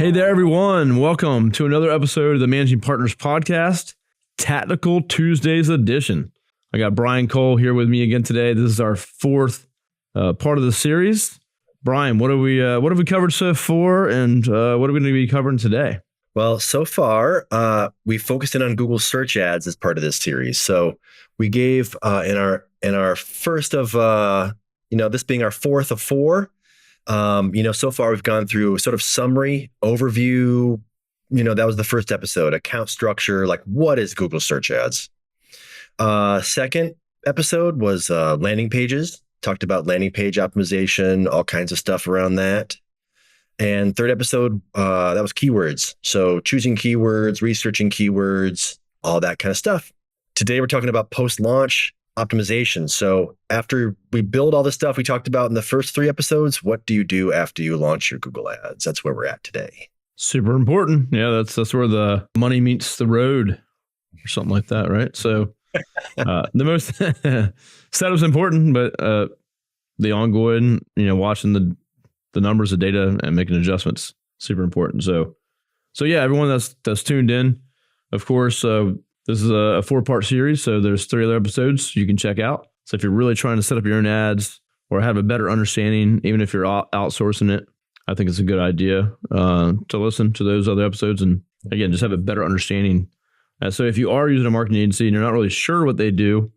Hey there, everyone. Welcome to another episode of the Managing Partners Podcast, Tactical Tuesdays edition. I got Brian Cole here with me again today. This is our fourth part of the series. Brian, what have we covered so far, and what are we going to be covering today? Well, so far, we focused in on Google search ads as part of this series. So we gave in our first of this being our fourth of four. So far we've gone through a sort of summary overview. That was the first episode, account structure, like what is Google search ads? Second episode was landing pages. Talked about landing page optimization, all kinds of stuff around that. And third episode, that was keywords. So choosing keywords, researching keywords, all that kind of stuff. Today, we're talking about post-launch optimization. So after we build all the stuff we talked about in the first three episodes, what do you do after you launch your Google ads? That's where we're at today. Super important. Yeah, that's where the money meets the road or something like that, right? So the most setup's important, but the ongoing, watching the numbers of data and making adjustments, super important. So yeah, everyone that's tuned in, of course, this is a 4-part series. So there's 3 other episodes you can check out. So if you're really trying to set up your own ads or have a better understanding, even if you're outsourcing it, I think it's a good idea to listen to those other episodes. And again, just have a better understanding. So if you are using a marketing agency and you're not really sure what they do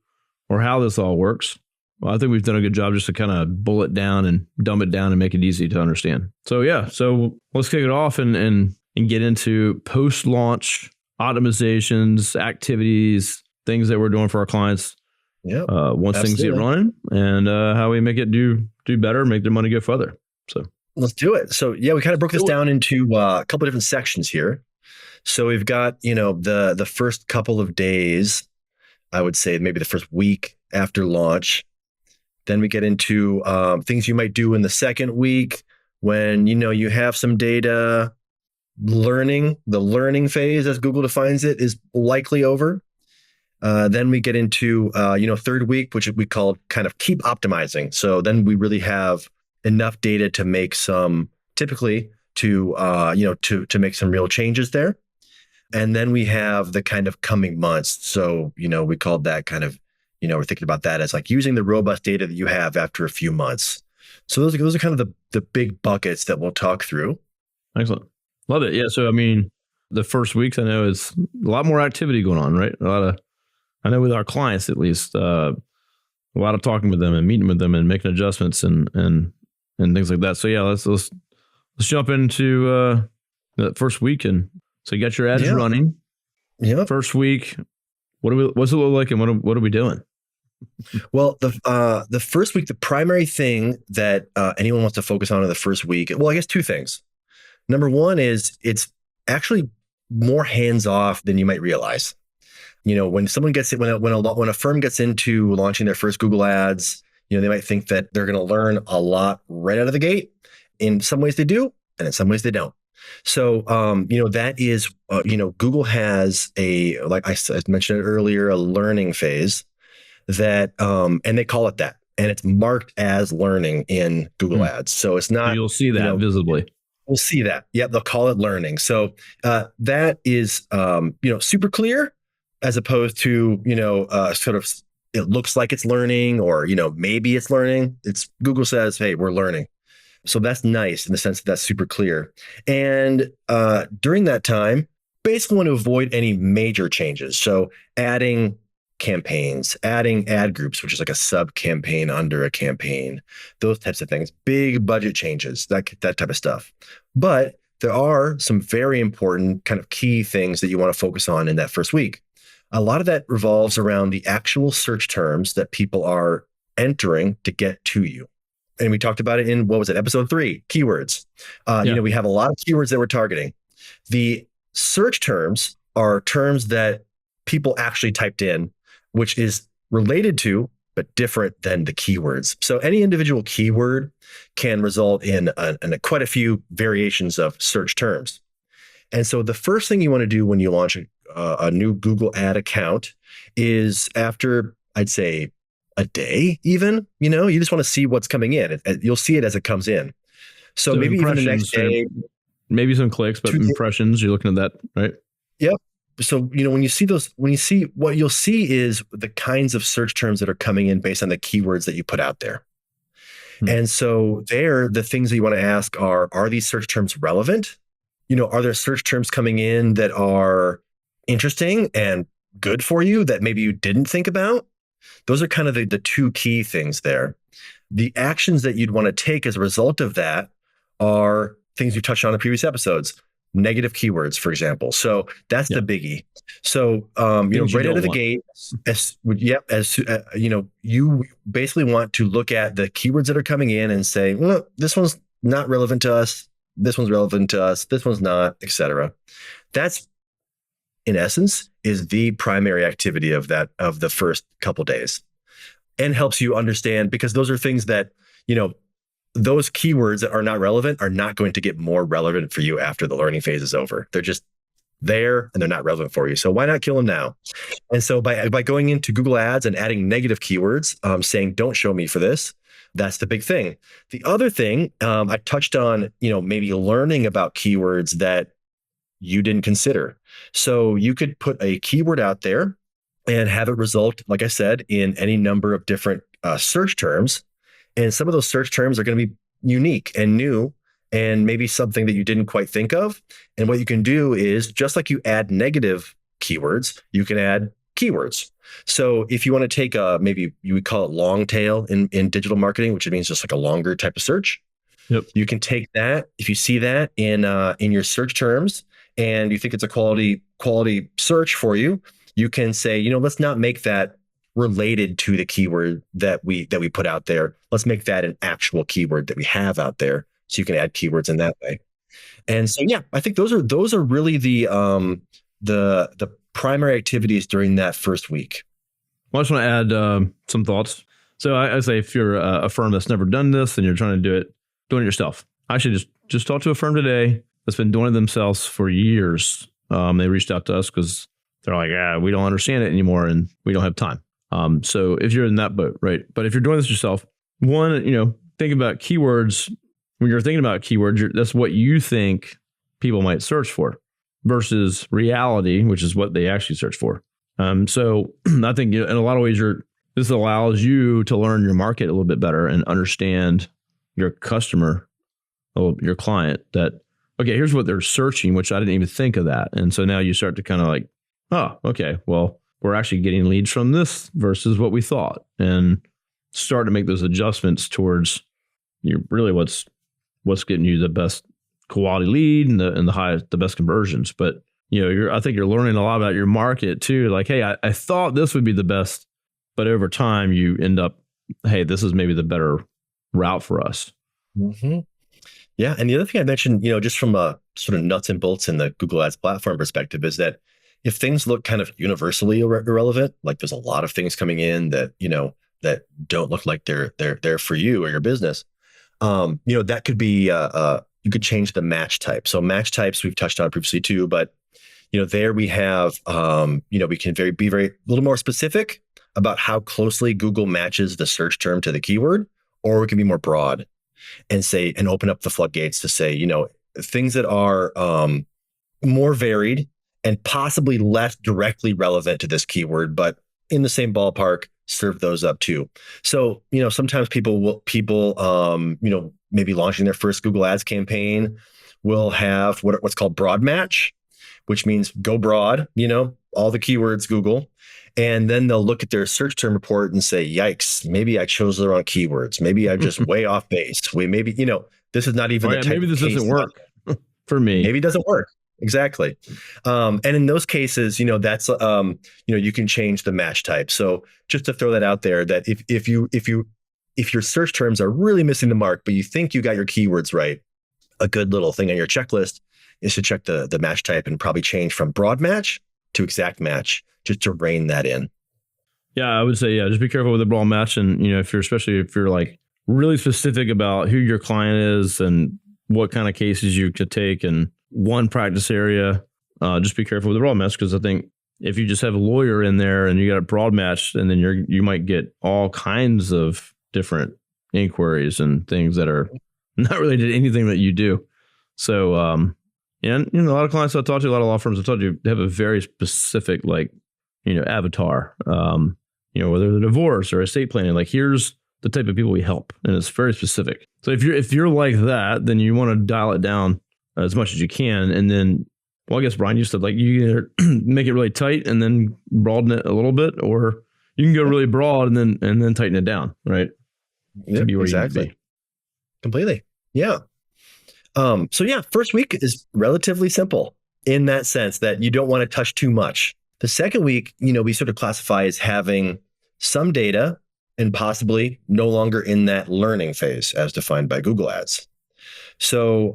or how this all works, well, I think we've done a good job just to kind of bullet down and dumb it down and make it easy to understand. So yeah, so let's kick it off and get into post-launch optimizations, activities, things that we're doing for our clients. Yeah. Once things get running, and how we make it do better, make their money go further. So let's do it. So yeah, we kind of broke this down into a couple of different sections here. So we've got, the first couple of days, I would say maybe the first week after launch. Then we get into things you might do in the second week when, you have some data. The learning phase, as Google defines it, is likely over. Then we get into, third week, which we call kind of keep optimizing. So then we really have enough data to make typically to make some real changes there. And then we have the kind of coming months. So, we called that kind of, we're thinking about that as like using the robust data that you have after a few months. So those are kind of the big buckets that we'll talk through. Excellent. Love it. Yeah. So, the first weeks, I know it's a lot more activity going on, right? I know with our clients, at least, a lot of talking with them and meeting with them and making adjustments and things like that. So yeah, let's jump into that first week. And so you got your ads running. Yeah. First week, what's it look like, and what are we doing? Well, the first week, the primary thing that anyone wants to focus on in the first week, well, I guess 2 things. Number one is it's actually more hands-off than you might realize. When someone gets it, when a firm gets into launching their first Google ads, they might think that they're going to learn a lot right out of the gate. In some ways they do, and in some ways they don't. So, that is, Google has like I mentioned earlier, a learning phase that, and they call it that, and it's marked as learning in Google Ads. So it's not. So you'll see that visibly. We'll see that. Yeah, they'll call it learning. So that is, super clear, as opposed to, sort of it looks like it's learning, or maybe it's learning. It's Google says, hey, we're learning. So that's nice in the sense that that's super clear. And during that time, basically want to avoid any major changes. So adding campaigns, adding ad groups, which is like a sub campaign under a campaign, those types of things, big budget changes, that type of stuff. But there are some very important kind of key things that you want to focus on in that first week. A lot of that revolves around the actual search terms that people are entering to get to you. And we talked about it in, episode 3, keywords. We have a lot of keywords that we're targeting. The search terms are terms that people actually typed in, which is related to, but different than the keywords. So any individual keyword can result in quite a few variations of search terms. And so the first thing you want to do when you launch a new Google ad account is, after, I'd say, a day even, you just want to see what's coming in. You'll see it as it comes in. So maybe even the next day. maybe some clicks, but impressions, you're looking at that, right? Yep. So, when you see what you'll see is the kinds of search terms that are coming in based on the keywords that you put out there. And so the things that you want to ask are these search terms relevant? Are there search terms coming in that are interesting and good for you that maybe you didn't think about? Those are kind of the two key things there. The actions that you'd want to take as a result of that are things we touched on in previous episodes. Negative keywords, for example. So that's the biggie. So, right out of the gate, you basically want to look at the keywords that are coming in and say, well, this one's not relevant to us. This one's relevant to us. This one's not, etc. That's, in essence, is the primary activity of the first couple days, and helps you understand, because those are things that, those keywords that are not relevant are not going to get more relevant for you after the learning phase is over. They're just there and they're not relevant for you. So why not kill them now? And so by going into Google Ads and adding negative keywords, saying, don't show me for this, that's the big thing. The other thing I touched on, maybe learning about keywords that you didn't consider. So you could put a keyword out there and have it result, like I said, in any number of different search terms. And some of those search terms are going to be unique and new and maybe something that you didn't quite think of. And what you can do is, just like you add negative keywords, you can add keywords. So if you want to take maybe you would call it long tail in digital marketing, which means just like a longer type of search. Yep. You can take that. If you see that in your search terms and you think it's a quality search for you, you can say, let's not make that related to the keyword that we put out there. Let's make that an actual keyword that we have out there, so you can add keywords in that way. And so, I think those are really the primary activities during that first week. Well, I just want to add some thoughts. So I say, if you're a firm that's never done this and you're trying to doing it yourself, I should just talk to a firm today that's been doing it themselves for years. They reached out to us because they're like, we don't understand it anymore and we don't have time. So if you're in that boat, right? But if you're doing this yourself, one, think about keywords. When you're thinking about keywords, that's what you think people might search for versus reality, which is what they actually search for. So I think in a lot of ways, this allows you to learn your market a little bit better and understand your customer, your client, that, okay, here's what they're searching, which I didn't even think of that. And so now you start to kind of like, oh, okay, well, we're actually getting leads from this versus what we thought, and start to make those adjustments towards really what's getting you the best quality lead and the best conversions. But I think you're learning a lot about your market too. Like, hey, I thought this would be the best, but over time you end up, hey, this is maybe the better route for us. Mm-hmm. Yeah, and the other thing I mentioned, just from a sort of nuts and bolts in the Google Ads platform perspective, is that if things look kind of universally irrelevant, like there's a lot of things coming in that, that don't look like they're for you or your business, that could be, you could change the match type. So match types we've touched on previously too, but, there we have, we can be a little more specific about how closely Google matches the search term to the keyword, or we can be more broad and open up the floodgates to say, things that are more varied and possibly less directly relevant to this keyword, but in the same ballpark, serve those up too. So, sometimes people, maybe launching their first Google Ads campaign will have what's called broad match, which means go broad, all the keywords Google. And then they'll look at their search term report and say, yikes, maybe I chose the wrong keywords. Maybe I'm just way off base. Maybe, this is not even the type maybe this doesn't work for me. Maybe it doesn't work. Exactly. And in those cases, that's, you can change the match type. So just to throw that out there, that if your search terms are really missing the mark, but you think you got your keywords right, a good little thing on your checklist is to check the match type and probably change from broad match to exact match, just to rein that in. Yeah, I would say, just be careful with the broad match. And, especially if you're like really specific about who your client is and what kind of cases you could take and one practice area, just be careful with the broad match, because I think if you just have a lawyer in there and you got a broad match, and then you might get all kinds of different inquiries and things that are not related to anything that you do. So, and a lot of clients I talk to, a lot of law firms I talk to, they have a very specific, like, avatar. Whether they're divorce or estate planning, like here's the type of people we help, and it's very specific. So if you're like that, then you want to dial it down as much as you can, and then, well, I guess Brian, you said like you either make it really tight and then broaden it a little bit, or you can go really broad and then tighten it down, right? Yeah, exactly. Completely. Yeah. So yeah, first week is relatively simple in that sense that you don't want to touch too much. The second week, we sort of classify as having some data and possibly no longer in that learning phase as defined by Google Ads. So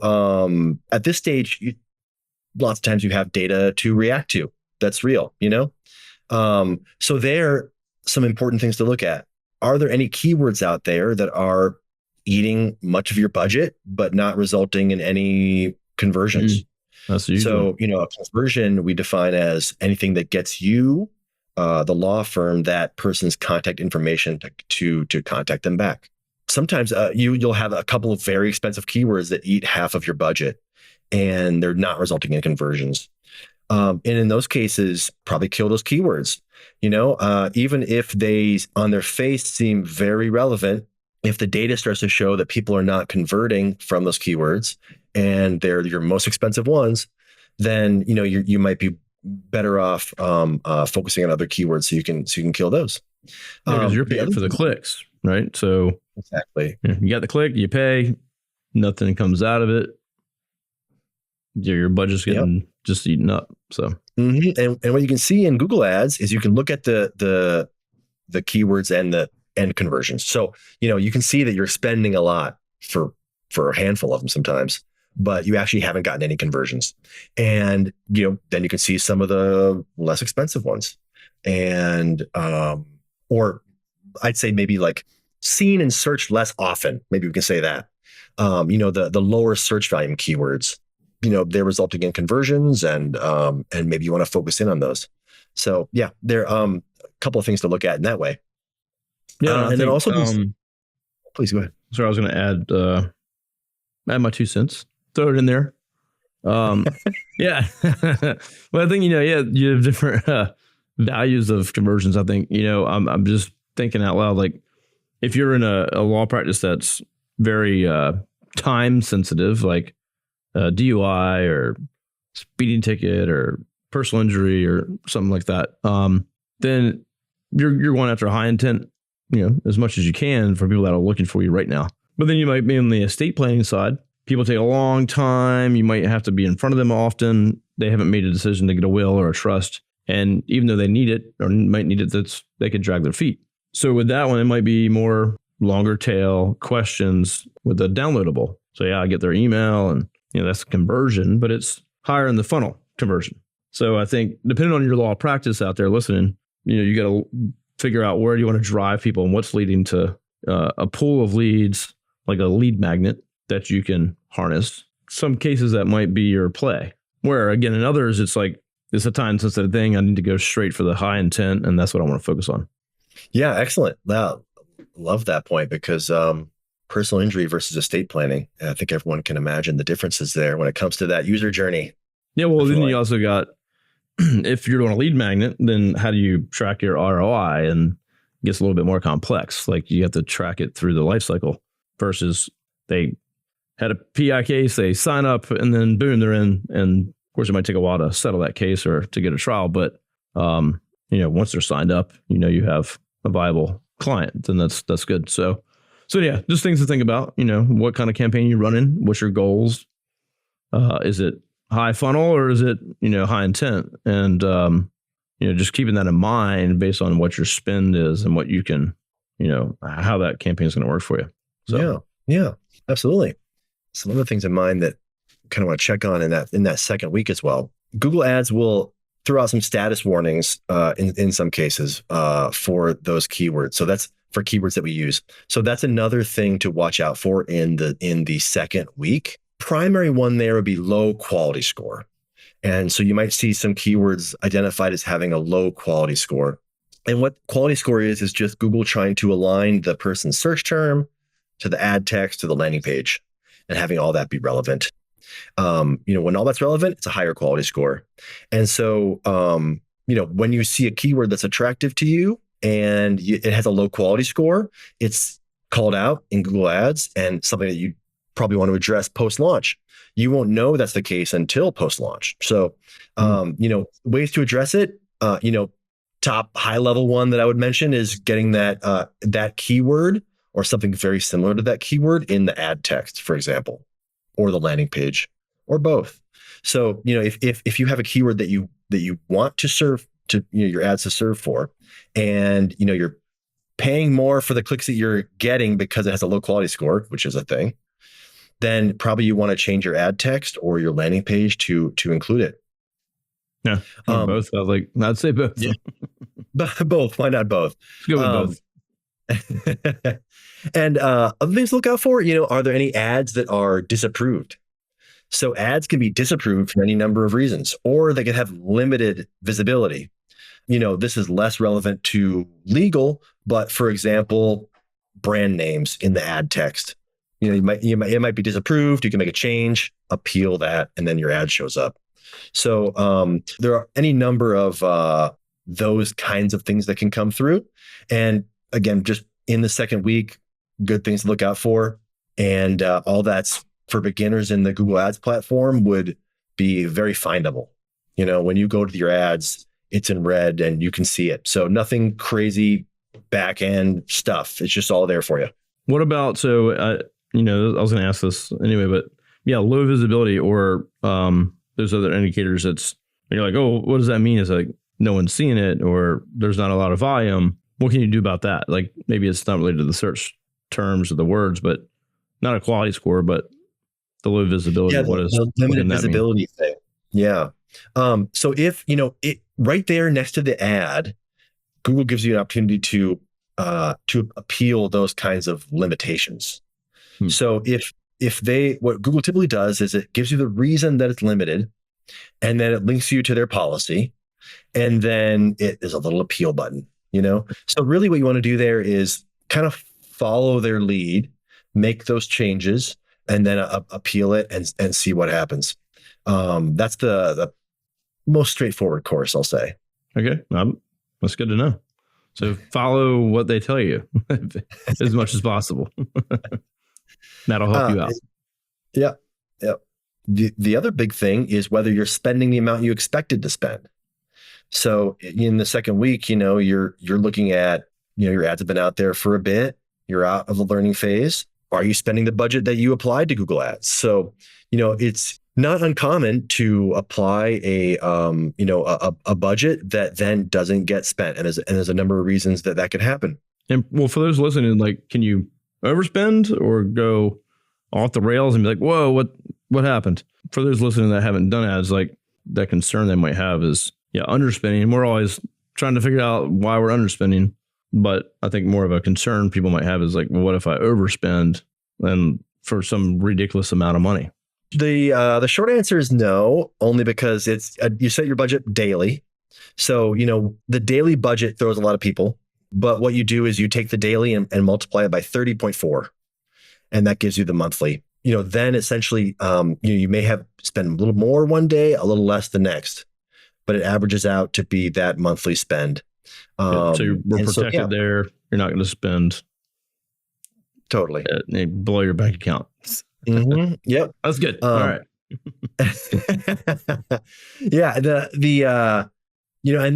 at this stage, lots of times you have data to react to. That's real, So there are some important things to look at. Are there any keywords out there that are eating much of your budget, but not resulting in any conversions? That's usual. So, a conversion we define as anything that gets you, the law firm, that person's contact information to contact them back. Sometimes you'll have a couple of very expensive keywords that eat half of your budget, and they're not resulting in conversions. And in those cases, probably kill those keywords. Even if they on their face seem very relevant, if the data starts to show that people are not converting from those keywords and they're your most expensive ones, then you might be better off focusing on other keywords so you can kill those. Because you're paying for the clicks, right? So exactly, you got the click, you pay, nothing comes out of it. Your budget's getting just eaten up. So and what you can see in Google Ads is you can look at the keywords and conversions. So you can see that you're spending a lot for a handful of them sometimes, but you actually haven't gotten any conversions. And then you can see some of the less expensive ones, and or I'd say maybe like seen and searched less often. Maybe we can say that. The lower search volume keywords, they're resulting in conversions, and maybe you want to focus in on those. So yeah, there are a couple of things to look at in that way. Yeah, and then also, please go ahead. Sorry, I was going to add my 2 cents. Throw it in there. Yeah. Well, I think you have different values of conversions. I think I'm just thinking out loud. Like if you're in a law practice that's very time sensitive, like DUI or speeding ticket or personal injury or something like that, then you're going after a high intent, as much as you can for people that are looking for you right now. But then you might be on the estate planning side. People take a long time. You might have to be in front of them often. They haven't made a decision to get a will or a trust. And even though they need it or might need it, they could drag their feet. So with that one, it might be more longer tail questions with a downloadable. So yeah, I get their email and that's conversion, but it's higher in the funnel conversion. So I think depending on your law practice out there listening, you got to figure out where do you want to drive people and what's leading to a pool of leads, like a lead magnet that you can harness. Some cases that might be your play, where again, in others, it's like, it's a time sensitive thing. I need to go straight for the high intent, and that's what I want to focus on. Yeah, excellent. Wow. Love that point, because personal injury versus estate planning, I think everyone can imagine the differences there when it comes to that user journey. Yeah, well, then you also got, if you're doing a lead magnet, then how do you track your ROI? And it gets a little bit more complex. Like you have to track it through the life cycle versus they had a PI case, they sign up, and then boom, they're in. And of course, it might take a while to settle that case or to get a trial. But once they're signed up, you have a viable client, then that's good. So yeah, just things to think about. What kind of campaign you're running, what's your goals? Is it high funnel or is it high intent? And just keeping that in mind based on what your spend is and what you can, how that campaign is going to work for you. So yeah, absolutely. Some other things in mind that kind of want to check on in that second week as well. Google Ads will throw out some status warnings in some cases for those keywords. So that's for keywords that we use. So that's another thing to watch out for in the second week. Primary one there would be low quality score. And so you might see some keywords identified as having a low quality score. And what quality score is just Google trying to align the person's search term to the ad text to the landing page and having all that be relevant. When all that's relevant, it's a higher quality score. And so, when you see a keyword that's attractive to you and it has a low quality score, it's called out in Google Ads and something that you probably want to address post launch. You won't know that's the case until post launch. So, ways to address it, top high level one that I would mention is getting that keyword or something very similar to that keyword in the ad text, for example, or the landing page, or both. So, if you have a keyword that you want to serve to, your ads to serve for, and you're paying more for the clicks that you're getting because it has a low quality score, which is a thing, then probably you want to change your ad text or your landing page to include it. Yeah, both. I'd say both. Yeah. Both. Why not both? Let's go with both. And other things to look out for, are there any ads that are disapproved? So ads can be disapproved for any number of reasons, or they can have limited visibility. This is less relevant to legal, but for example, brand names in the ad text. It might be disapproved. You can make a change, appeal that, and then your ad shows up. So there are any number of those kinds of things that can come through. And again, just in the second week, good things to look out for. And all that's for beginners in the Google Ads platform would be very findable. When you go to your ads, it's in red and you can see it. So nothing crazy back end stuff. It's just all there for you. What about, so, I was going to ask this anyway, but yeah, low visibility or those other indicators you're like, oh, what does that mean? Is like no one's seeing it or there's not a lot of volume. What can you do about that? Like maybe it's not related to the search terms or the words, but not a quality score, but the low visibility. Yeah, the limited visibility thing. Yeah. So if, it right there next to the ad, Google gives you an opportunity to appeal those kinds of limitations. So what Google typically does is it gives you the reason that it's limited, and then it links you to their policy, and then it is a little appeal button, So really what you want to do there is kind of follow their lead, make those changes, and then appeal it and see what happens. That's the most straightforward course, I'll say. Okay. That's good to know. So follow what they tell you as much as possible. That'll help you out. Yeah. Yeah. The other big thing is whether you're spending the amount you expected to spend. So in the second week, you're looking at, your ads have been out there for a bit. You're out of the learning phase. Are you spending the budget that you applied to Google Ads? So, it's not uncommon to apply a budget that then doesn't get spent. And there's a number of reasons that could happen. And well, for those listening, like, can you overspend or go off the rails and be like, whoa, what happened? For those listening that haven't done ads, like that concern they might have is, underspending. We're always trying to figure out why we're underspending. But I think more of a concern people might have is like, well, what if I overspend and for some ridiculous amount of money? The short answer is no, only because it's you set your budget daily. So, the daily budget throws a lot of people. But what you do is you take the daily and multiply it by 30.4. And that gives you the monthly. Then essentially, you may have spent a little more one day, a little less the next. But it averages out to be that monthly spend. So we're protected there. You're not going to spend totally below your bank account. Mm-hmm. Yep, that's good. All right. Yeah, and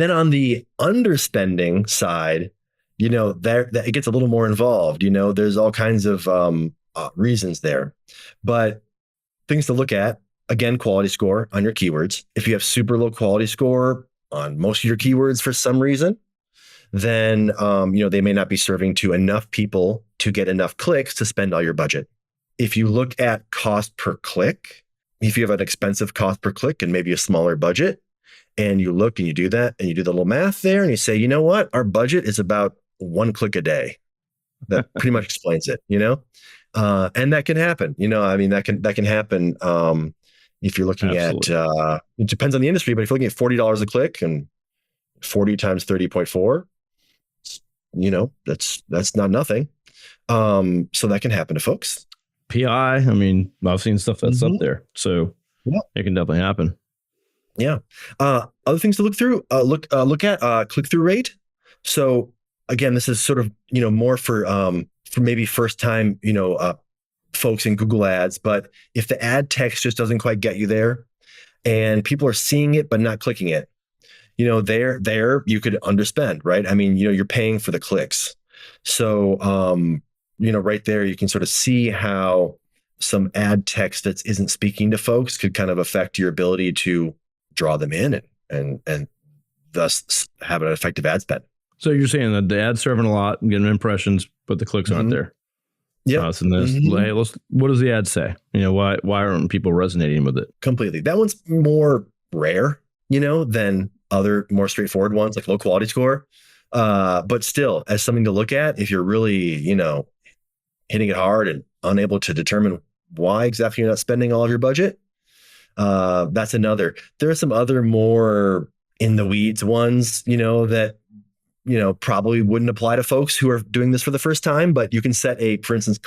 then on the underspending side, that it gets a little more involved. There's all kinds of reasons there, but things to look at. Again, quality score on your keywords. If you have super low quality score on most of your keywords for some reason, then they may not be serving to enough people to get enough clicks to spend all your budget. If you look at cost per click, if you have an expensive cost per click and maybe a smaller budget, and you look and you do that and you do the little math there and you say, you know what, our budget is about 1 click a day. That pretty much explains it, and that can happen. That can happen. If you're looking Absolutely. At, it depends on the industry, but if you're looking at $40 a click and 40 times 30.4, that's not nothing. So that can happen to folks. PI. I mean, I've seen stuff that's up Mhm. there, so Yeah. it can definitely happen. Yeah. Other things to look through, look at click-through rate. So again, this is sort of, more for maybe first time, folks in Google Ads, but if the ad text just doesn't quite get you there and people are seeing it but not clicking it, there you could underspend, right? I mean, you're paying for the clicks. So, right there, you can sort of see how some ad text that isn't speaking to folks could kind of affect your ability to draw them in and thus have an effective ad spend. So you're saying that the ad's serving a lot and getting impressions, but the clicks aren't there. Yeah. So hey, what does the ad say? Why aren't people resonating with it? Completely. That one's more rare, than other more straightforward ones like low quality score. But still, as something to look at, if you're really, hitting it hard and unable to determine why exactly you're not spending all of your budget, that's another. There are some other more in the weeds ones, that probably wouldn't apply to folks who are doing this for the first time, but you can set for instance,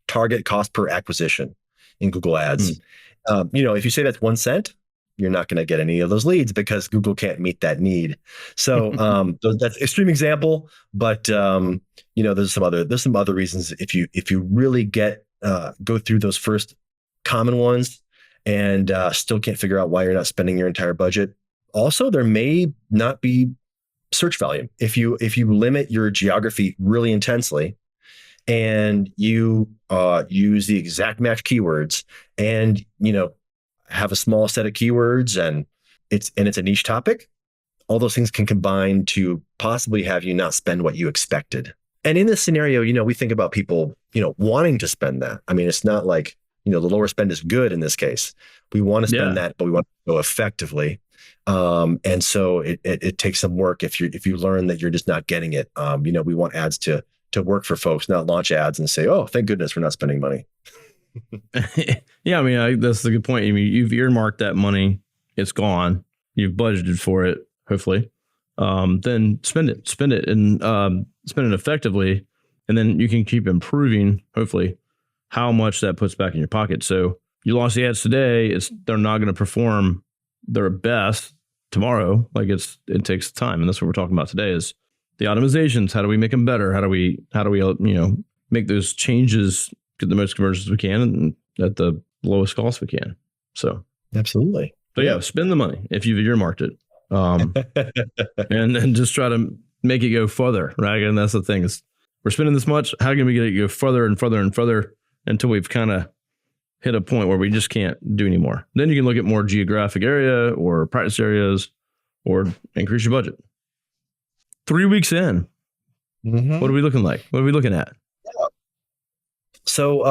target cost per acquisition in Google Ads. If you say that's 1 cent, you're not going to get any of those leads because Google can't meet that need. So that's an extreme example, but there's some other reasons. If you really go through those first common ones and still can't figure out why you're not spending your entire budget. Also, there may not be search volume. If you limit your geography really intensely and you use the exact match keywords and have a small set of keywords and it's a niche topic, all those things can combine to possibly have you not spend what you expected. And in this scenario, we think about people, wanting to spend that. I mean, it's not like, the lower spend is good in this case. We want to spend that, but we want to go effectively. And so it takes some work if you learn that you're just not getting it. We want ads to work for folks, not launch ads and say, oh, thank goodness we're not spending money. Yeah, I mean, that's a good point. I mean, you've earmarked that money, it's gone. You've budgeted for it, hopefully. Then spend it and spend it effectively. And then you can keep improving, hopefully, how much that puts back in your pocket. So you lost the ads today, they're not going to perform their best tomorrow. Like it takes time. And that's what we're talking about today is the optimizations. How do we make them better? How do we make those changes, get the most conversions we can and at the lowest cost we can. So absolutely. But yeah, spend the money if you've earmarked it. And then just try to make it go further, right? And that's the thing is we're spending this much. How can we get it to go further and further and further until we've kind of hit a point where we just can't do anymore? Then you can look at more geographic area or practice areas or increase your budget. 3 weeks in, what are we looking like? What are we looking at? So,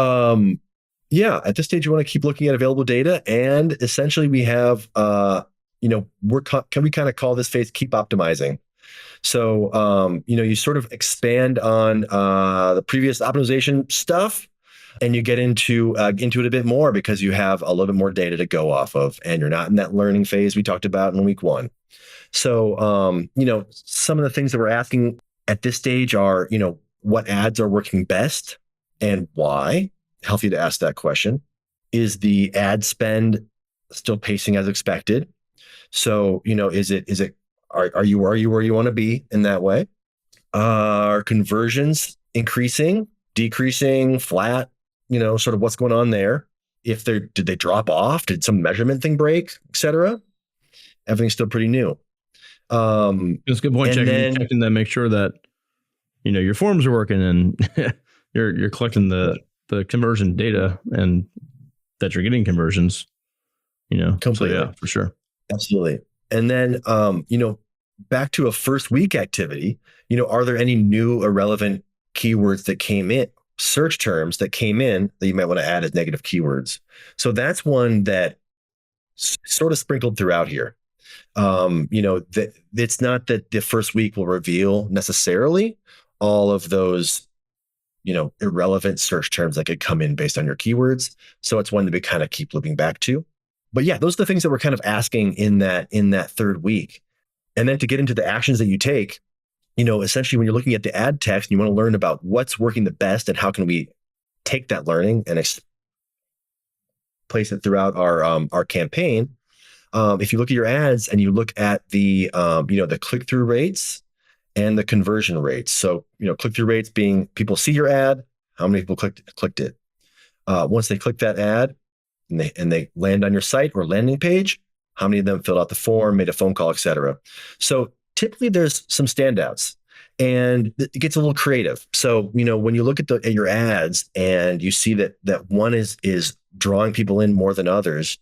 at this stage, you want to keep looking at available data. And essentially we have, can we kind of call this phase keep optimizing? So, you sort of expand on the previous optimization stuff and you get into it a bit more because you have a little bit more data to go off of and you're not in that learning phase we talked about in week 1. So, some of the things that we're asking at this stage are, what ads are working best and why? Healthy to ask that question. Is the ad spend still pacing as expected? So, are you where you want to be in that way? Are conversions increasing, decreasing, flat? Sort of what's going on there. Did they drop off? Did some measurement thing break, et cetera? Everything's still pretty new. It's a good point. Checking that, make sure that, your forms are working and you're collecting the conversion data and that you're getting conversions, Completely. So yeah, for sure. Absolutely. And then, back to a first week activity, are there any new irrelevant keywords that came in, search terms that came in that you might want to add as negative keywords? So that's one that sort of sprinkled throughout here. That it's not that the first week will reveal necessarily all of those, irrelevant search terms that could come in based on your keywords. So it's one that we kind of keep looping back to. But yeah, those are the things that we're kind of asking in that third week. And then to get into the actions that you take, essentially when you're looking at the ad text, you want to learn about what's working the best and how can we take that learning and place it throughout our campaign. If you look at your ads and you look at the the click-through rates and the conversion rates. So, click-through rates being people see your ad, how many people clicked it. Once they click that ad and they land on your site or landing page, how many of them filled out the form, made a phone call, etc. So typically there's some standouts, and it gets a little creative. So, when you look at your ads and you see that one is drawing people in more than others,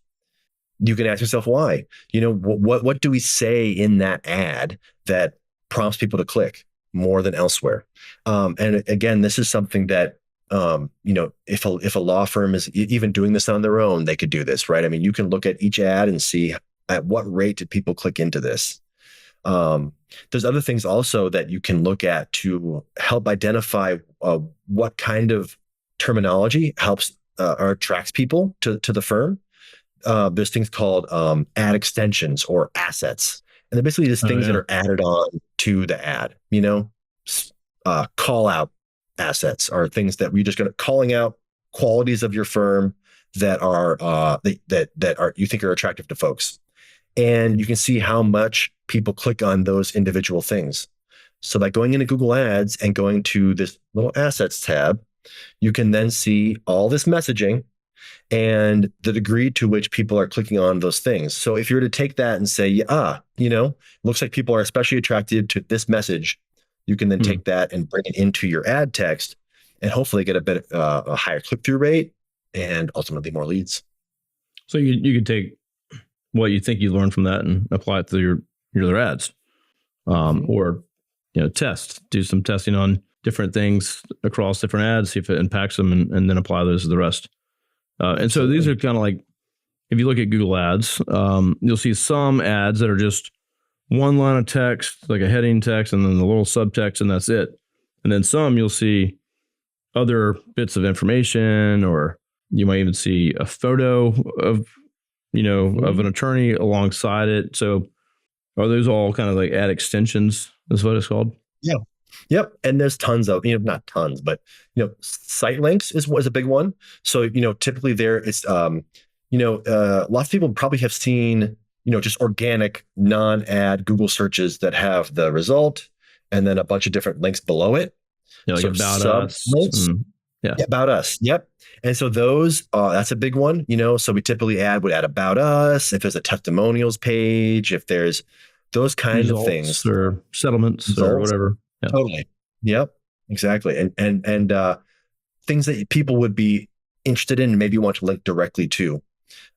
you can ask yourself why. What do we say in that ad that prompts people to click more than elsewhere? And again, this is something that if a law firm is even doing this on their own, they could do this, right? I mean, you can look at each ad and see at what rate did people click into this. There's other things also that you can look at to help identify what kind of terminology helps or attracts people to the firm. There's things called ad extensions or assets. And they're basically just things that are added on to the ad. Call out assets are things that we're just going to calling out qualities of your firm that are that are you think are attractive to folks. And you can see how much people click on those individual things. So by going into Google Ads and going to this little assets tab, you can then see all this messaging and the degree to which people are clicking on those things. So if you were to take that and say, looks like people are especially attracted to this message, you can then take that and bring it into your ad text and hopefully get a higher click-through rate and ultimately more leads. So you could take what you think you learned from that and apply it to your other ads, or do some testing on different things across different ads, see if it impacts them, and then apply those to the rest. And so these are kind of like, if you look at Google Ads, you'll see some ads that are just one line of text, like a heading text, and then the little subtext, and that's it. And then some you'll see other bits of information, or you might even see a photo of of an attorney alongside it. So are those all kind of like ad extensions is what it's called? Yeah. Yep. And there's tons of, not tons, but, site links was a big one. So, typically there is, lots of people probably have seen, just organic non-ad Google searches that have the result and then a bunch of different links below it. Yeah, like about us. Yeah, about us. Yep. And so those, that's a big one, so we typically would add about us, if there's a testimonials page, if there's those kinds of things. Or settlements or whatever. Yeah. Totally. Yep. Exactly. And things that people would be interested in and maybe want to link directly to,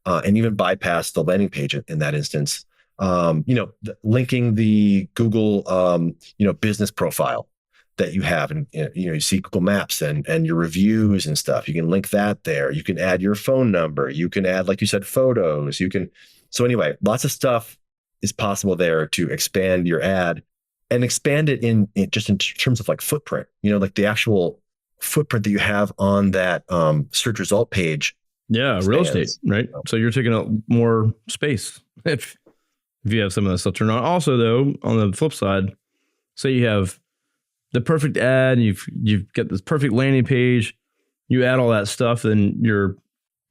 and even bypass the landing page in that instance. Linking the Google, business profile that you have, and you see Google Maps and your reviews and stuff. You can link that there. You can add your phone number. You can add, like you said, photos. So anyway, lots of stuff is possible there to expand your ad and expand it in terms of like footprint. Like the actual footprint that you have on that search result page. Yeah, expands. Real estate, right? So you're taking up more space if you have some of that stuff turned on. Also, though, on the flip side, say you have the perfect ad, and you've got this perfect landing page, you add all that stuff, then they're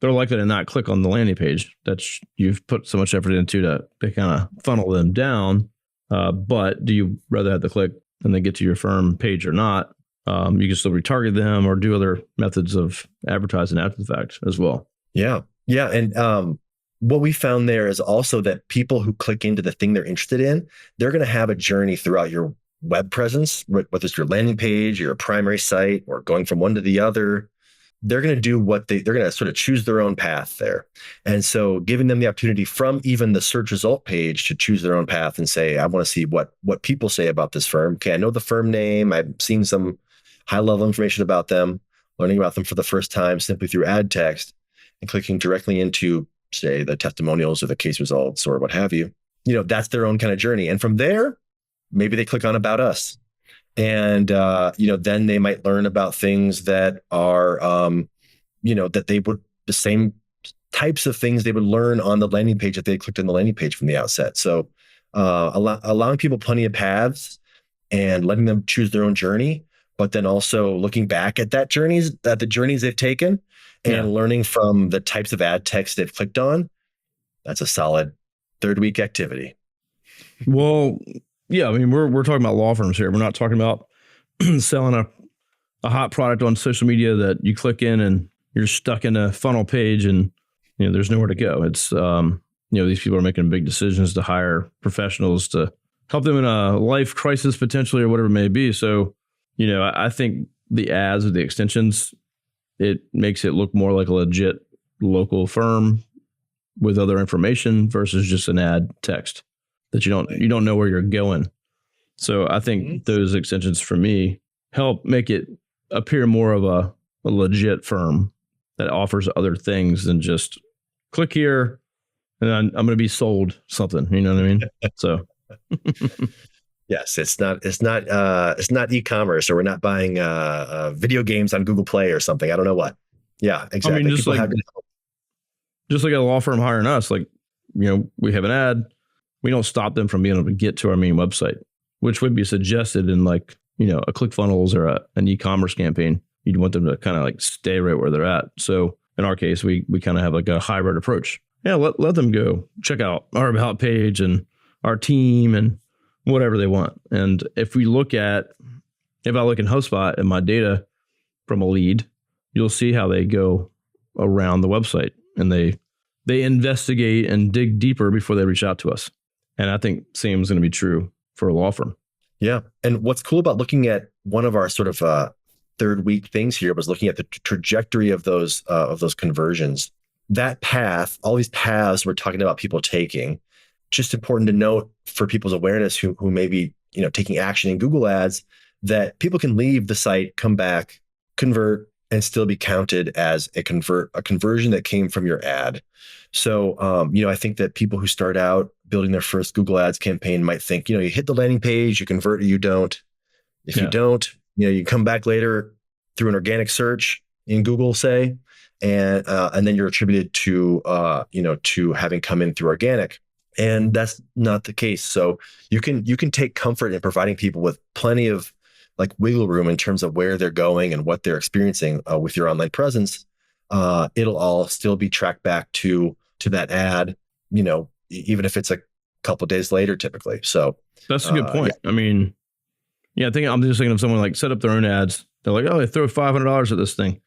likely to not click on the landing page that you've put so much effort into to kind of funnel them down. But do you rather have to click and they get to your firm page or not? You can still retarget them or do other methods of advertising after the fact as well. Yeah. Yeah. And what we found there is also that people who click into the thing they're interested in, they're going to have a journey throughout your web presence, whether it's your landing page, your primary site, or going from one to the other. They're going to do they're going to sort of choose their own path there. And so giving them the opportunity from even the search result page to choose their own path and say, I want to see what people say about this firm. Okay, I know the firm name. I've seen some high level information about them, learning about them for the first time simply through ad text and clicking directly into, say, the testimonials or the case results or what have you. That's their own kind of journey. And from there, maybe they click on about us. And, then they might learn about things that are, that they would, the same types of things they would learn on the landing page if they clicked on the landing page from the outset. So allowing people plenty of paths and letting them choose their own journey, but then also looking back at the journeys they've taken and learning from the types of ad text they've clicked on. That's a solid third week activity. Well, yeah, I mean, we're talking about law firms here. We're not talking about selling a hot product on social media that you click in and you're stuck in a funnel page and, you know, there's nowhere to go. It's, you know, these people are making big decisions to hire professionals to help them in a life crisis potentially or whatever it may be. So, you know, I think the ads or the extensions, it makes it look more like a legit local firm with other information versus just an ad text that you don't know where you're going. So I think those extensions for me help make it appear more of a legit firm that offers other things than just click here and I'm going to be sold something. You know what I mean? So yes, it's not e-commerce, or we're not buying video games on Google Play or something. I don't know what. Yeah, exactly. I mean, just like a law firm hiring us, like, you know, we have an ad. We don't stop them from being able to get to our main website, which would be suggested in, like, you know, a ClickFunnels or an e-commerce campaign. You'd want them to kind of like stay right where they're at. So in our case, we kind of have like a hybrid approach. Yeah, let them go check out our about page and our team and whatever they want. And if I look in HubSpot at my data from a lead, you'll see how they go around the website and they investigate and dig deeper before they reach out to us. And I think same is going to be true for a law firm. Yeah. And what's cool about looking at one of our sort of third week things here was looking at the trajectory of those conversions. That path, all these paths we're talking about people taking, just important to note for people's awareness who may be, you know, taking action in Google Ads, that people can leave the site, come back, convert, and still be counted as a conversion that came from your ad. So, you know, I think that people who start out building their first Google Ads campaign might think, you know, you hit the landing page, you convert or you don't. If you don't, you know, you come back later through an organic search in Google, say, and then you're attributed to, you know, to having come in through organic. And that's not the case. So you can take comfort in providing people with plenty of like wiggle room in terms of where they're going and what they're experiencing with your online presence. It'll all still be tracked back to that ad, you know, even if it's a couple of days later, typically. So that's a good point. Yeah. I mean, yeah, I'm just thinking of someone like set up their own ads. They're like, oh, they throw $500 at this thing.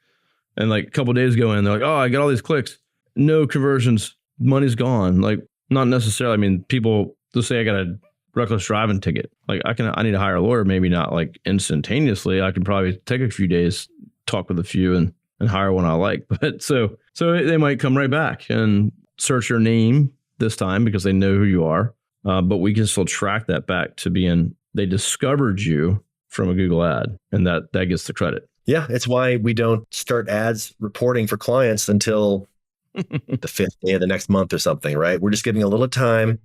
And like a couple of days go in, they're like, oh, I got all these clicks, no conversions, money's gone. Like, not necessarily. I mean, people, they'll say I got a reckless driving ticket. Like I need to hire a lawyer, maybe not like instantaneously. I can probably take a few days, talk with a few and hire one I like. But so they might come right back and search your name this time because they know who you are. But we can still track that back to being, they discovered you from a Google ad, and that gets the credit. Yeah. It's why we don't start ads reporting for clients until the fifth day of the next month or something, right? We're just giving a little time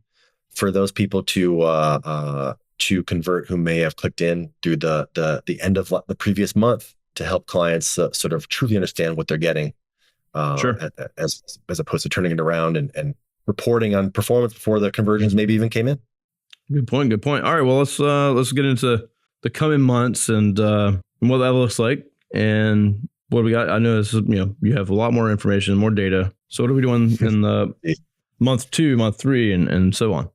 for those people to convert who may have clicked in through the end of the previous month to help clients sort of truly understand what they're getting, sure, as opposed to turning it around and reporting on performance before the conversions maybe even came in. Good point. All right, well, let's get into the coming months and what that looks like and what we got. I know this is, you know, you have a lot more information, more data. So what are we doing in the month 2, month 3, and so on?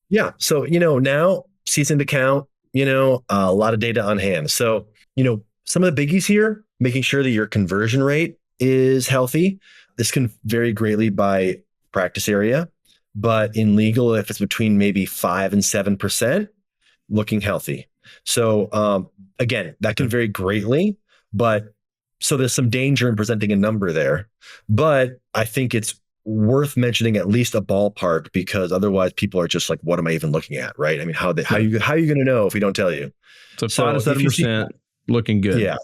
Yeah. So, you know, now seasoned account, you know, a lot of data on hand. So, you know, some of the biggies here, making sure that your conversion rate is healthy. This can vary greatly by practice area, but in legal, if it's between maybe 5 and 7%, looking healthy. So, again, that can vary greatly, but so there's some danger in presenting a number there, but I think it's worth mentioning at least a ballpark, because otherwise people are just like, what am I even looking at? Right. I mean, how are you going to know if we don't tell you? So 5 to 7% looking good. Yeah,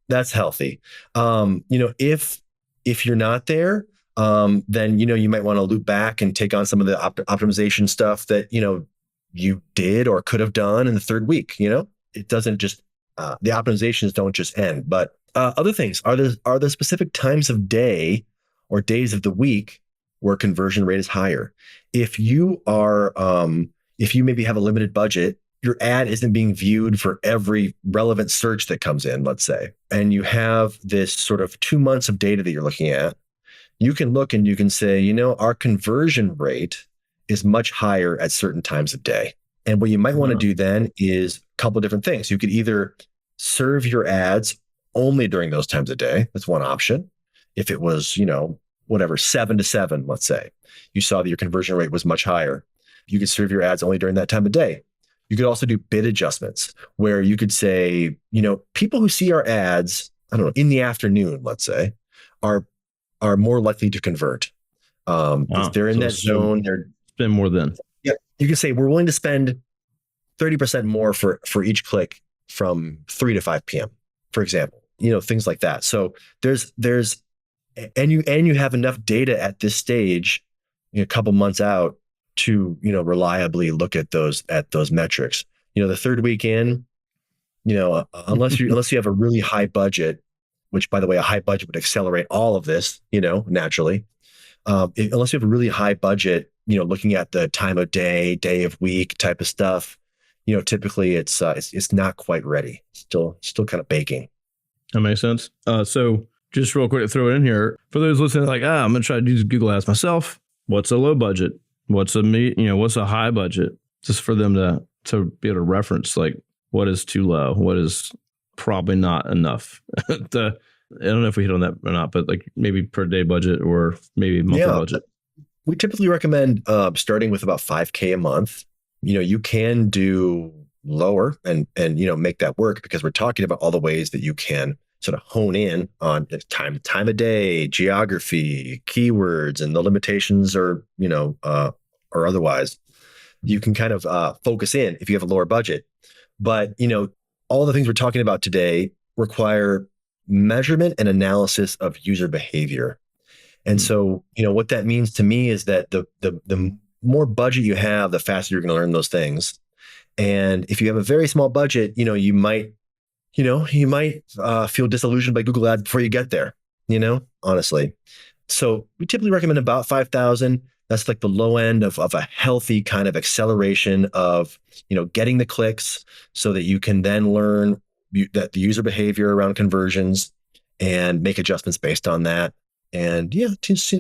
that's healthy. You know, if you're not there, then, you know, you might want to loop back and take on some of the optimization stuff that, you know, you did or could have done in the third week. You know, it doesn't just, the optimizations don't just end, but other things. Are there specific times of day or days of the week where conversion rate is higher? If you are, if you maybe have a limited budget your ad isn't being viewed for every relevant search that comes in, let's say, and you have this sort of 2 months of data that you're looking at, you can look and you can say, our conversion rate is much higher at certain times of day. And what you might want to do then is a couple of different things. You could either serve your ads only during those times of day. That's one option. If it was, whatever, 7 to 7, let's say, you saw that your conversion rate was much higher, you could serve your ads only during that time of day. You could also do bid adjustments where you could say, people who see our ads, I don't know, in the afternoon, let's say, are more likely to convert. If they're in that zone, they're spend more than. Yeah, you can say we're willing to spend 30% more for each click from 3 to 5 p.m., for example. Things like that. So there's and you have enough data at this stage, a couple months out, to reliably look at those metrics. The third week in, unless you have a really high budget, which, by the way, a high budget would accelerate all of this, naturally. Unless you have a really high budget, looking at the time of day of week type of stuff, typically it's not quite ready. Still kind of baking. That makes sense. So just real quick to throw it in here for those listening, like, I'm going to try to do Google Ads myself. What's a low budget? What's a high budget? Just for them to be able to reference, like, what is too low? What is probably not enough? I don't know if we hit on that or not, but like maybe per day budget or maybe monthly budget. We typically recommend starting with about $5,000 a month. You can do lower and make that work, because we're talking about all the ways that you can sort of hone in on time of day, geography, keywords, and the limitations or otherwise. You can kind of focus in if you have a lower budget. But, all the things we're talking about today require measurement and analysis of user behavior. And so, what that means to me is that the more budget you have, the faster you're going to learn those things. And if you have a very small budget, you might feel disillusioned by Google Ads before you get there, honestly. So we typically recommend about 5,000. That's like the low end of a healthy kind of acceleration of, getting the clicks so that you can then learn that the user behavior around conversions and make adjustments based on that. And just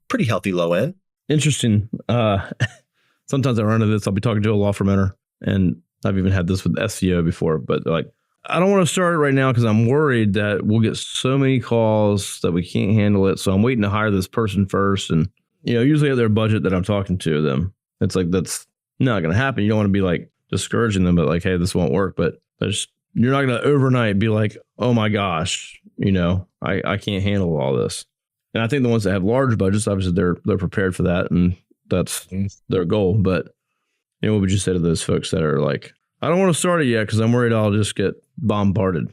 pretty healthy low end. Interesting. Sometimes I run into this. I'll be talking to a law firm owner, and I've even had this with SEO before, but like, I don't want to start it right now because I'm worried that we'll get so many calls that we can't handle it. So I'm waiting to hire this person first. And, usually at their budget that I'm talking to them, it's like, that's not going to happen. You don't want to be like discouraging them, but like, hey, this won't work. But you're not going to overnight be like, oh my gosh, I can't handle all this. And I think the ones that have large budgets, obviously they're prepared for that, and that's their goal. But what would you say to those folks that are like, I don't want to start it yet because I'm worried I'll just get bombarded?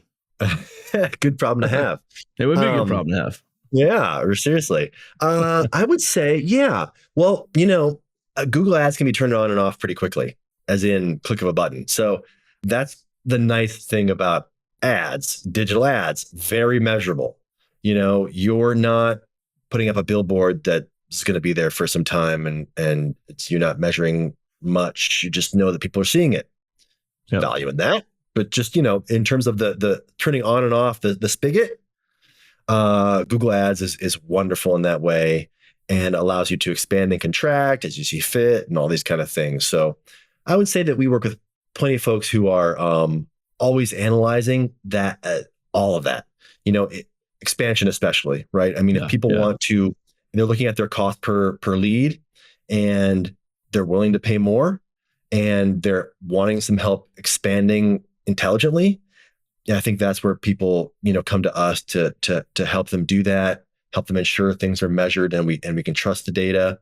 Good problem to have. It would be a good problem to have. Yeah, seriously. I would say, yeah. Well, Google Ads can be turned on and off pretty quickly, as in click of a button. So that's the nice thing about ads, digital ads, very measurable. You're not putting up a billboard that is going to be there for some time and you're not measuring much. You just know that people are seeing it. Yep. Value in that. But just, in terms of the turning on and off the spigot, Google Ads is wonderful in that way and allows you to expand and contract as you see fit and all these kind of things. So I would say that we work with plenty of folks who are always analyzing that, all of that, expansion especially, right? I mean, if people want to, they're looking at their cost per lead and they're willing to pay more and they're wanting some help expanding intelligently. Yeah, I think that's where people, come to us to help them do that, help them ensure things are measured and we can trust the data,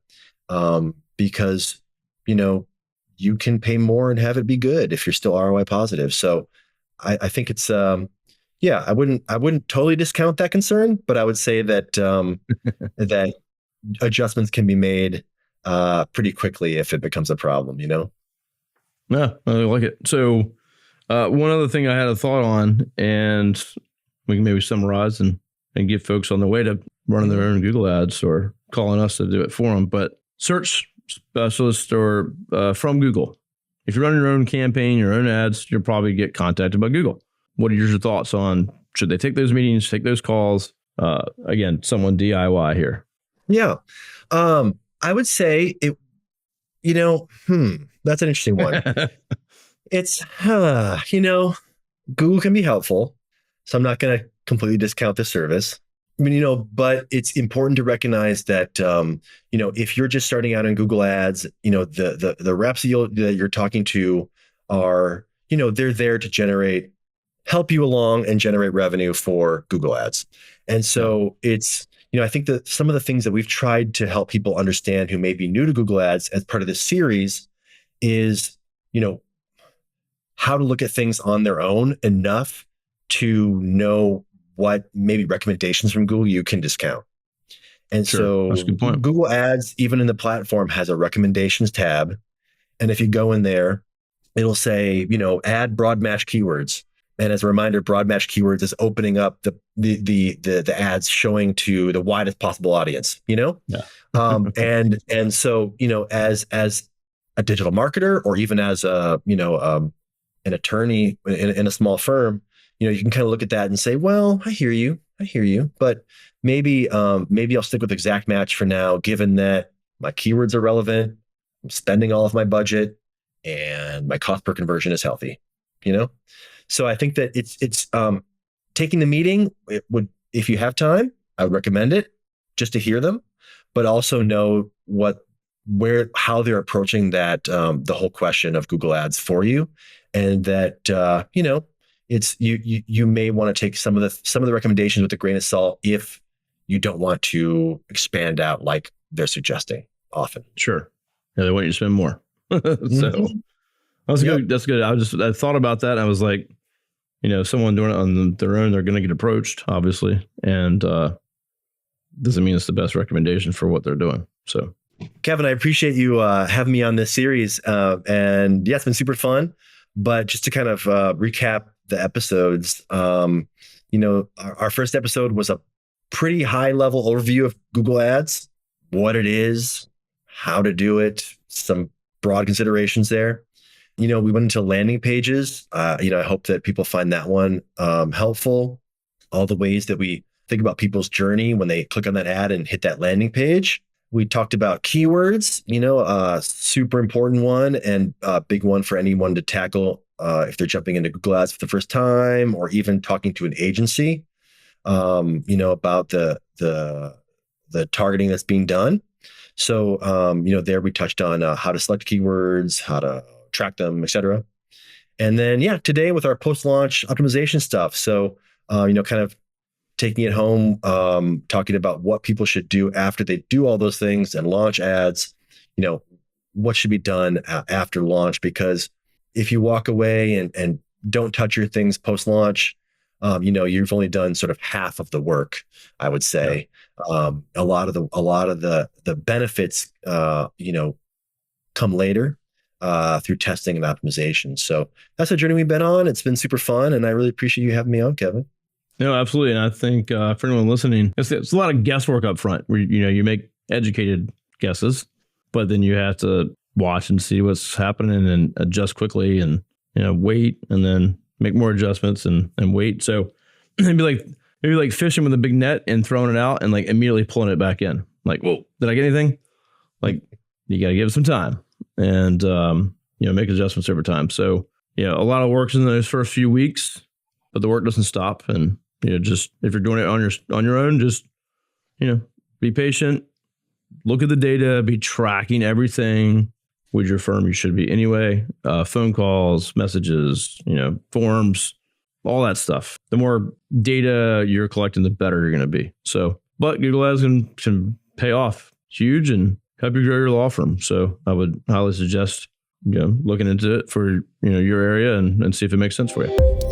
because, you can pay more and have it be good if you're still ROI positive. So I think it's, I wouldn't totally discount that concern, but I would say that that adjustments can be made pretty quickly if it becomes a problem. Yeah, I like it. So one other thing I had a thought on, and we can maybe summarize and get folks on their way to running their own Google Ads or calling us to do it for them. But search specialist or from Google, if you run your own campaign, your own ads, you'll probably get contacted by Google. What are your thoughts on, should they take those meetings, take those calls? Again, someone DIY here. Yeah. I would say it, that's an interesting one. It's, Google can be helpful. So I'm not going to completely discount the service. I mean, but it's important to recognize that, if you're just starting out in Google Ads, the reps that you're talking to are, they're there to help you along and generate revenue for Google Ads. And so it's, I think that some of the things that we've tried to help people understand who may be new to Google Ads as part of this series is, how to look at things on their own enough to know what maybe recommendations from Google you can discount. And so that's a good point. Google Ads, even in the platform, has a recommendations tab. And if you go in there, it'll say, add broad match keywords. And as a reminder, broad match keywords is opening up the ads showing to the widest possible audience, Yeah. And so, as a digital marketer, or even as an attorney in a small firm, you can kind of look at that and say, well, I hear you, but maybe I'll stick with exact match for now, given that my keywords are relevant, I'm spending all of my budget, and my cost per conversion is healthy, So I think that it's taking the meeting. It would, if you have time, I would recommend it just to hear them, but also know how they're approaching that, the whole question of Google Ads for you, and that it's you may want to take some of the recommendations with a grain of salt if you don't want to expand out like they're suggesting often. Sure. Yeah, they want you to spend more. So that's good. That's good. I thought about that. And I was like, someone doing it on their own, they're going to get approached, obviously, and doesn't mean it's the best recommendation for what they're doing. So, Kevin, I appreciate you having me on this series, and yeah, it's been super fun. But just to kind of recap the episodes, our first episode was a pretty high level overview of Google Ads, what it is, how to do it, some broad considerations there. We went into landing pages. I hope that people find that one helpful. All the ways that we think about people's journey when they click on that ad and hit that landing page. We talked about keywords, super important one and a big one for anyone to tackle if they're jumping into Google Ads for the first time, or even talking to an agency, about the targeting that's being done. So, there we touched on how to select keywords, how to track them, et cetera. And then, today with our post-launch optimization stuff. So, kind of taking it home, talking about what people should do after they do all those things and launch ads, what should be done after launch, because if you walk away and don't touch your things post-launch, you've only done sort of half of the work, I would say. Yeah. A lot of the benefits, come later through testing and optimization. So that's a journey we've been on. It's been super fun, and I really appreciate you having me on, Kevin. No, absolutely. And I think for anyone listening, it's a lot of guesswork up front where, you make educated guesses, but then you have to watch and see what's happening and adjust quickly and, wait and then make more adjustments and wait. So maybe like fishing with a big net and throwing it out and like immediately pulling it back in. Like, whoa, did I get anything? Like, you got to give it some time and, make adjustments over time. So, a lot of work's in those first few weeks, but the work doesn't stop. And, just if you're doing it on your own, just, be patient, look at the data, be tracking everything with your firm. You should be anyway, phone calls, messages, forms, all that stuff. The more data you're collecting, the better you're going to be. So, but Google Ads can pay off huge and help you grow your law firm. So I would highly suggest, looking into it for, your area and see if it makes sense for you.